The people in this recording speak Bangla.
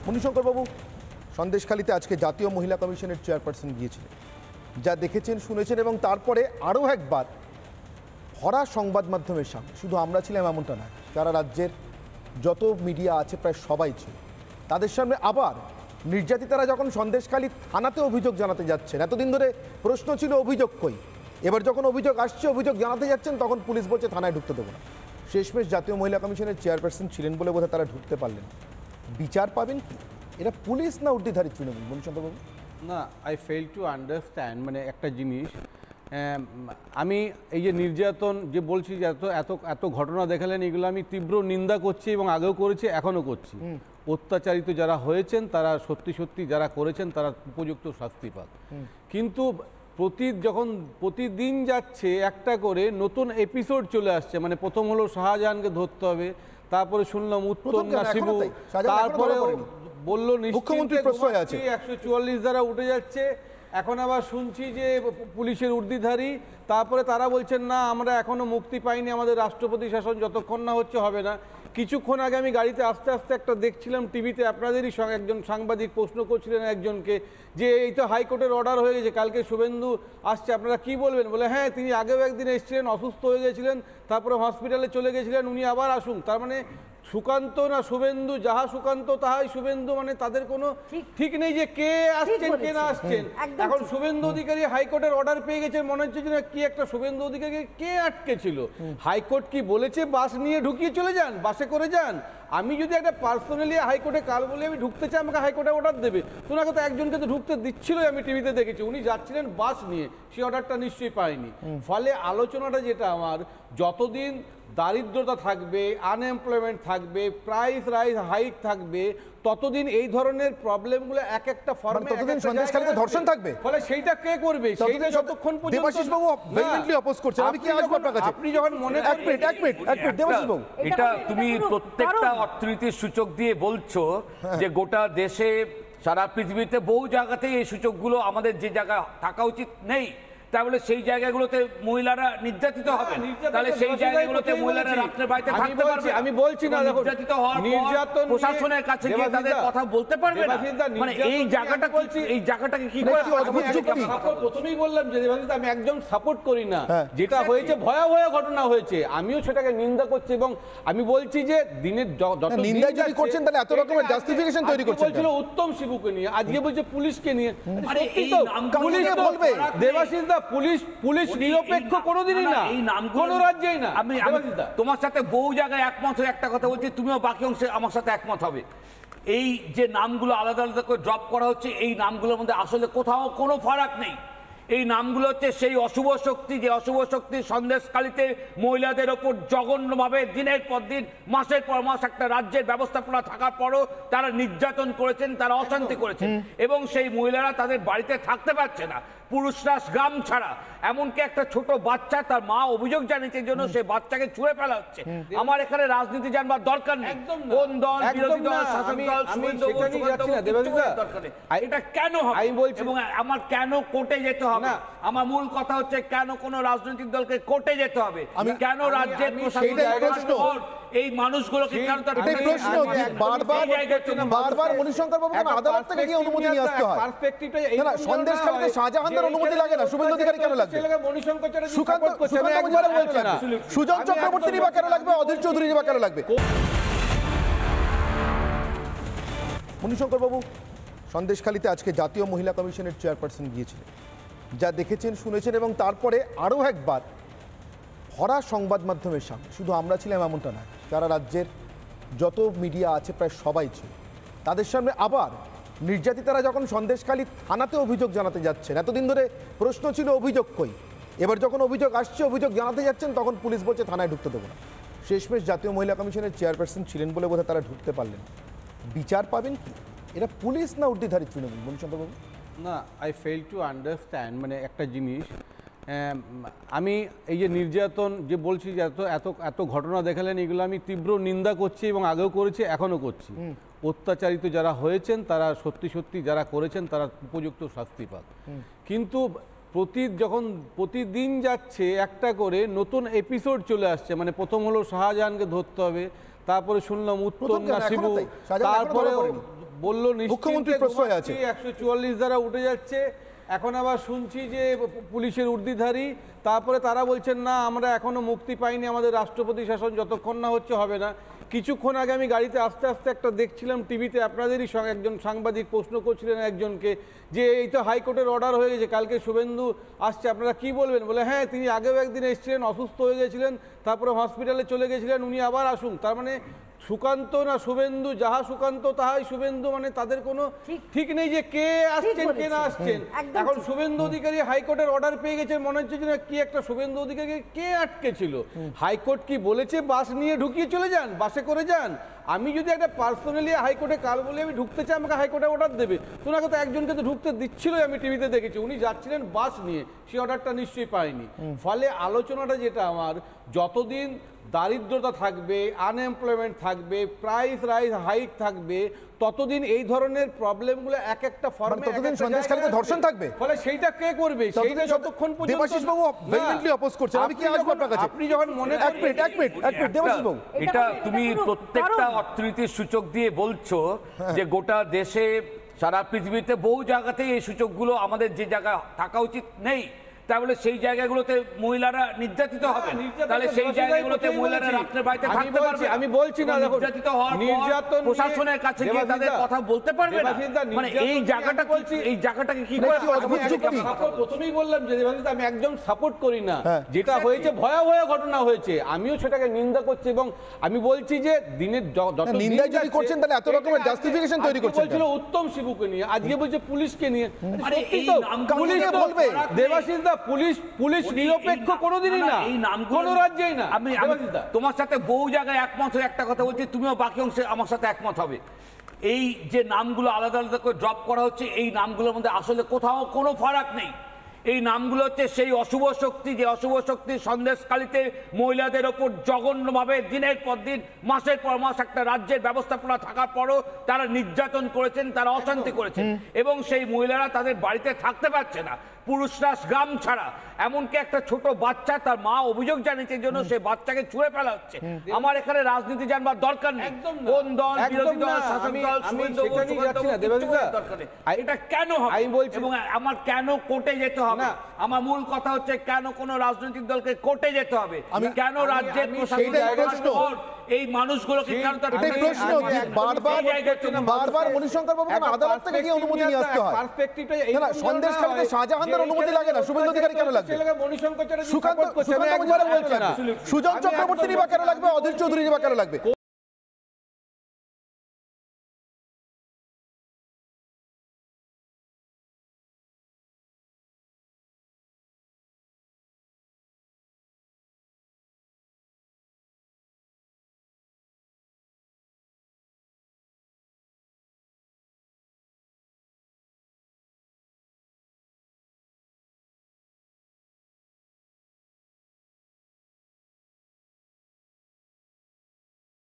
মণিশঙ্করবাবু, সন্দেশখালীতে আজকে জাতীয় মহিলা কমিশনের চেয়ারপারসন গিয়েছিলেন, যা দেখেছেন শুনেছেন এবং তারপরে আরও একবার ভরা সংবাদ মাধ্যমের সামনে শুধু আমরা ছিলাম এমনটা নয়, সারা রাজ্যের যত মিডিয়া আছে প্রায় সবাই ছিল, তাদের সামনে আবার নির্যাতিতারা যখন সন্দেশখালী থানাতে অভিযোগ জানাতে যাচ্ছেন। এতদিন ধরে প্রশ্ন ছিল অভিযোগ কই, এবার যখন অভিযোগ আসছে, অভিযোগ জানাতে যাচ্ছেন, তখন পুলিশ বলছে থানায় ঢুকতে দেবো না। শেষমেশ জাতীয় মহিলা কমিশনের চেয়ারপারসন ছিলেন বলে বোধহয় তারা ঢুকতে পারলেন। বিচার পাবেন কি? এটা পুলিশ না উর্দিধারী তৃণমূল? মণিশঙ্করবাবু, না, আই ফেল টু আন্ডারস্ট্যান্ড মানে একটা জিনিস, আমি এই যে নির্যাতন যে বলছি যে এত এত এত ঘটনা দেখালেন, এগুলো আমি তীব্র নিন্দা করছি এবং আগেও করেছি, এখনও করছি। অত্যাচারিত যারা হয়েছেন তারা সত্যি সত্যি যারা করেছেন তারা উপযুক্ত শাস্তি পাক। কিন্তু যখন প্রতিদিন যাচ্ছে একটা করে নতুন এপিসোড চলে আসছে, মানে প্রথম হলো শাহজাহানকে ধরতে হবে, তারপরে শুনলাম উত্তম নাসিবু, তারপরে বললো মুখ্যমন্ত্রী প্রশ্রয় আছে, 144 দ্বারা উঠে যাচ্ছে, এখন আবার শুনছি যে পুলিশের উর্দিধারী, তারপরে তারা বলছেন না আমরা এখনো মুক্তি পাইনি, আমাদের রাষ্ট্রপতি শাসন যতক্ষণ না হচ্ছে হবে না। কিছুক্ষণ আগে আমি গাড়িতে আস্তে আস্তে একটা দেখছিলাম টিভিতে, আপনাদেরই একজন সাংবাদিক প্রশ্ন করছিলেন একজনকে যে এই তো হাইকোর্টের অর্ডার হয়ে গেছে, কালকে শুভেন্দু আসছে, আপনারা কি বলবেন? বলে হ্যাঁ, তিনি আগেও একদিন এসেছিলেন, অসুস্থ হয়ে গেছিলেন, তারপরে হসপিটালে চলে গেছিলেন, উনি আবার আসুন। তার মানে সুকান্ত না শুভেন্দু, যাহা সুকান্ত তাহাই শুভেন্দু, মানে তাদের কোনো ঠিক নেই যে কে আসছেন কে না আসছেন। এখন শুভেন্দু অধিকারী হাইকোর্টের অর্ডার পেয়ে গেছেন, মনে হচ্ছে যে কি একটা শুভেন্দু অধিকারীকে কে আটকে ছিল। হাইকোর্ট কি বলেছে বাস নিয়ে ঢুকিয়ে চলে যান, বাসে করে যান? আমি যদি একটা পার্সোনালি হাইকোর্টে কাল বলে আমি ঢুকতে চাই, আমাকে হাইকোর্টে অর্ডার দেবে। তোনাকে তো একজনকে তো ঢুকতে দিচ্ছিলই, আমি টিভিতে দেখেছি, উনি যাচ্ছিলেন বাস নিয়ে, সেই অর্ডারটা নিশ্চয়ই পায়নি। ফলে আলোচনাটা যেটা আমার, যতদিন দারিদ্রতা থাকবে, আনএমপ্লয়মেন্ট থাকবে, প্রাইস রাইজ হাইক থাকবে, ততদিন এই ধরনের প্রবলেমগুলো এক একটা ফর্মে সন্দেশখালীতে ধর্ষণ থাকবে। ফলে সেইটা কে করবে? সেইটা যতক্ষণ পর্যন্ত দেবাশিস বাবু ভেহেমেন্টলি অপোজ করছেন। আমি কি আসবো আপনার কাছে? আপনি যখন মনে এক মিনিট দেবাশিস বাবু, এটা তুমি প্রত্যেকটা অর্থনীতির সূচক দিয়ে বলছো যে গোটা দেশে সারা পৃথিবীতে বহু জায়গাতেই এই সূচকগুলো আমাদের যে জায়গা থাকা উচিত নেই, তাহলে সেই জায়গাগুলোতে মহিলারা নির্যাতিত হবে, তাহলে সেই জায়গাগুলোতে মহিলারা রাত্রে বাড়িতে থাকতে পারবে। আমি বলছি না নির্যাতিত হওয়ার নির্যাতন প্রশাসনের কাছে গিয়ে তাদের কথা বলতে পারবে না, মানে এই জায়গাটা বলছি, এই জায়গাটাকে কি করে? প্রথমেই বললাম যে আমি একদম সাপোর্ট করি না, যেটা হয়েছে ভয়াবহ ঘটনা হয়েছে, আমিও সেটাকে নিন্দা করছি এবং আমি বলছি যে দিনের যত নিন্দা যদি করছেন তাহলে এত রকমের জাস্টিফিকেশন তৈরি করছেন। বলছিল উত্তম শিবুকে নিয়ে, আজকে বলছে পুলিশকে নিয়ে। আরে এই পুলিশ বলবে দেবাশিস দা, পুলিশ নিরপেক্ষ কোনোদিনই না, কোনো রাজ্যেই না। আমি তোমার সাথে বহু জায়গায় একমত হয়ে একটা কথা বলছি, তুমিও বাকি অংশে আমার সাথে একমত হবে। এই যে নামগুলো আলাদা আলাদা করে ড্রপ করা হচ্ছে, এই নামগুলোর মধ্যে আসলে কোথাও কোনো ফারাক নেই। এই নামগুলো হচ্ছে সেই অশুভ শক্তি, যে অশুভ শক্তি সন্দেশখালীতে মহিলাদের ওপর জঘন্যভাবে দিনের পর দিন, মাসের পর মাস একটা রাজ্যের ব্যবস্থাপনা থাকার পরও তারা নির্যাতন করেছেন, তারা অশান্তি করেছেন এবং সেই মহিলারা তাদের বাড়িতে থাকতে পারছে না, পুরুষরা গ্রাম ছাড়া। এমনকি একটা ছোট বাচ্চা, তার মা অভিযোগ জানিয়েছে জন্য সে বাচ্চাকে ছুঁড়ে ফেলা হচ্ছে। আমার এখানে রাজনীতি জানবার দরকার নেই, কোন দল, বিরোধী দল, শাসক দল, এটা কেন হবে এবং আমার কেন কোর্টে যেতে হবে? আমার মূল কথা হচ্ছে কেন কোন রাজনৈতিক দলকে কোর্টে যেতে হবে, কেন রাজ্যের এই মানুষগুলোকে কেন তার প্রশ্ন বারবার মণিশঙ্করবাবু কেন আদালত থেকে গিয়ে অনুমতি নিয়ে আসতে হয়? না, সন্দেশখালীতে শাহজাহানদের অনুমতি লাগে না, শুভেন্দু অধিকারী কেন লাগবে? সুজন চক্রবর্তী বা কেন লাগবে? অধীর চৌধুরী বা কেন লাগবে? মণিশঙ্করবাবু, সন্দেশখালীতে আজকে জাতীয় মহিলা কমিশনের চেয়ারপারসন গিয়েছিলেন, যা দেখেছেন শুনেছেন এবং তারপরে আরও একবার ভরা সংবাদ মাধ্যমের সামনে শুধু আমরা ছিলাম এমনটা নয়, সারা রাজ্যের যত মিডিয়া আছে প্রায় সবাই ছিল, তাদের সামনে আবার নির্যাতিতারা যখন সন্দেশখালী থানাতে অভিযোগ জানাতে যাচ্ছেন। এতদিন ধরে প্রশ্ন ছিল অভিযোগ কই, এবার যখন অভিযোগ আসছে, অভিযোগ জানাতে যাচ্ছেন, তখন পুলিশ বলছে থানায় ঢুকতে দেবো না। শেষমেশ জাতীয় মহিলা কমিশনের চেয়ারপারসন ছিলেন বলে বোধহয় তারা ঢুকতে পারলেন। বিচার পাবেন কি? এটা পুলিশ না উর্দিধারী তৃণমূল? মণিশঙ্করবাবু, না, আই ফেল টু আন্ডারস্ট্যান্ড মানে একটা জিনিস, আমি এই যে নির্যাতন যে বলছি যে এত এত এত ঘটনা দেখালেন, এগুলো আমি তীব্র নিন্দা করছি এবং আগেও করেছি, এখনও করছি। অত্যাচারিত যারা হয়েছেন তারা সত্যি সত্যি যারা করেছেন তারা উপযুক্ত শাস্তি পাক। কিন্তু যখন প্রতিদিন যাচ্ছে একটা করে নতুন এপিসোড চলে আসছে, মানে প্রথম হলো শাহজাহানকে ধরতে হবে, তারপরে শুনলাম উত্তম নাসিবু, তারপরে বললো মুখ্যমন্ত্রীর প্রশ্রয় আছে। 144 দ্বারা উঠে যাচ্ছে, এখন আবার শুনছি যে পুলিশের উর্দিধারী, তারপরে তারা বলছেন না আমরা এখনো মুক্তি পাইনি, আমাদের রাষ্ট্রপতি শাসন যতক্ষণ না হচ্ছে হবে না। কিছুক্ষণ আগে আমি গাড়িতে আস্তে আস্তে একটা দেখছিলাম টিভিতে, আপনাদেরই একজন সাংবাদিক প্রশ্ন করছিলেন একজনকে যে এই তো হাইকোর্টের অর্ডার হয়ে গেছে, কালকে শুভেন্দু আসছে, আপনারা কি বলবেন? বলে হ্যাঁ, তিনি আগেও একদিন এসেছিলেন, অসুস্থ হয়ে গেছিলেন, তারপরে হসপিটালে চলে গেছিলেন, উনি আবার আসুন। তার মানে সুকান্ত না শুভেন্দু, যাহা সুকান্ত তাহাই শুভেন্দু, মানে তাদের কোনো ঠিক নেই যে কে আসছেন কে না আসছেন। এখন শুভেন্দু অধিকারী হাইকোর্টের অর্ডার পেয়ে গেছেন, মনে হচ্ছে যে কি একটা শুভেন্দু অধিকারী কে আটকে ছিল। হাইকোর্ট কি বলেছে বাস নিয়ে ঢুকিয়ে চলে যান, বাসে করে যান? আমি যদি একটা পার্সোনালি হাইকোর্টে কাল বলে আমি ঢুকতে চাই, আমাকে হাইকোর্টে অর্ডার দেবে? তোনাকে তো একজনকে তো ঢুকতে দিচ্ছিলই, আমি টিভিতে দেখেছি, উনি যাচ্ছিলেন বাস নিয়ে, সেই অর্ডারটা নিশ্চয়ই পাইনি। ফলে আলোচনাটা যেটা আমার, যতদিন দারিদ্রতা থাকবে, আনএমপ্লয়মেন্ট থাকবে, প্রাইস রাইজ হাইক থাকবে, ততদিন এই ধরনের প্রবলেমগুলো এক একটা ফর্মে ততদিন সন্দেশখালীতে ধর্ষণ থাকবে। ফলে সেইটা কে করবে? সেইটা যতক্ষণ পর্যন্ত দেবাশিস বাবু ভেহেমেন্টলি অপোজ করছেন। আমি কি আসবো আপনার কাছে? আপনি যখন মনে এক মিনিট দেবাশিস বাবু, এটা তুমি প্রত্যেকটা অর্থনীতির সূচক দিয়ে বলছো যে গোটা দেশে সারা পৃথিবীতে বহু জায়গাতেই এই সূচকগুলো আমাদের যে জায়গা থাকা উচিত নেই, তাহলে সেই জায়গাগুলোতে মহিলারা নির্যাতিত হবে, তাহলে সেই জায়গাগুলোতে মহিলারা রাত্রে বাড়িতে থাকতে পারবে। আমি বলছি না, নির্যাতিত হওয়ার পর প্রশাসনের কাছে গিয়ে তাদের কথা বলতে পারবে না, মানে এই জায়গাটাকে কি করে? প্রথমেই বললাম যে আমি একদম সাপোর্ট করি না, যেটা হয়েছে ভয়াবহ ঘটনা হয়েছে, আমিও সেটাকে নিন্দা করছি, এবং আমি বলছি যে দিনের যত নিন্দা যদি করছেন তাহলে এত রকমের জাস্টিফিকেশন তৈরি করছেন। বলছিল উত্তম শিবুকে নিয়ে, আজকে বলছে পুলিশকে নিয়ে। আরে এই পুলিশ বলবে দেবাশিস দা, পুলিশ নিরপেক্ষ কোনোদিনই না, কোনো রাজ্যেই না। আমি তোমার সাথে বহু জায়গায় একমত হয়ে একটা কথা বলছি, তুমিও বাকি অংশে আমার সাথে একমত হবে। এই যে নামগুলো আলাদা আলাদা করে ড্রপ করা হচ্ছে, এই নামগুলোর মধ্যে আসলে কোথাও কোনো ফারাক নেই। এই নামগুলো হচ্ছে সেই অশুভ শক্তি, যে অশুভ শক্তি সন্দেশখালীতে মহিলাদের ওপর জঘন্যভাবে দিনের পর দিন, মাসের পর মাস একটা রাজ্যের ব্যবস্থাপনা থাকার পরও তারা নির্যাতন করেছেন, তারা অশান্তি করেছেন, এবং সেই মহিলারা তাদের বাড়িতে থাকতে পারছে না, পুরুষরা গ্রাম ছাড়া। এমনকি একটা ছোট বাচ্চা, তার মা অভিযোগ জানিয়েছে জন্য সেই বাচ্চাকে ছুঁড়ে ফেলা হচ্ছে। আমার এখানে রাজনীতি জানবার দরকার নেই, কোন দল, বিরোধী দল, শাসক দল, এটা কেন হবে এবং আমার কেন কোর্টে যেতে হবে? আমার মূল কথা হচ্ছে কেন কোন রাজনৈতিক দলকে কোর্টে যেতে হবে, কেন রাজ্যের এই মানুষগুলোকে কেন তার প্রশ্ন বারবার মণিশঙ্কর বাবু কেন আদালত থেকে গিয়ে অনুমতি নিয়ে আসতে হয়? না, সন্দেশখালীতে শাহজাহানদের অনুমতি লাগে না, শুভেন্দু অধিকারী কেন লাগবে? সুকান্ত একবারে বলছেন, সুজন চক্রবর্তী বা কেন লাগবে, অধীর চৌধুরী বা কেন লাগবে?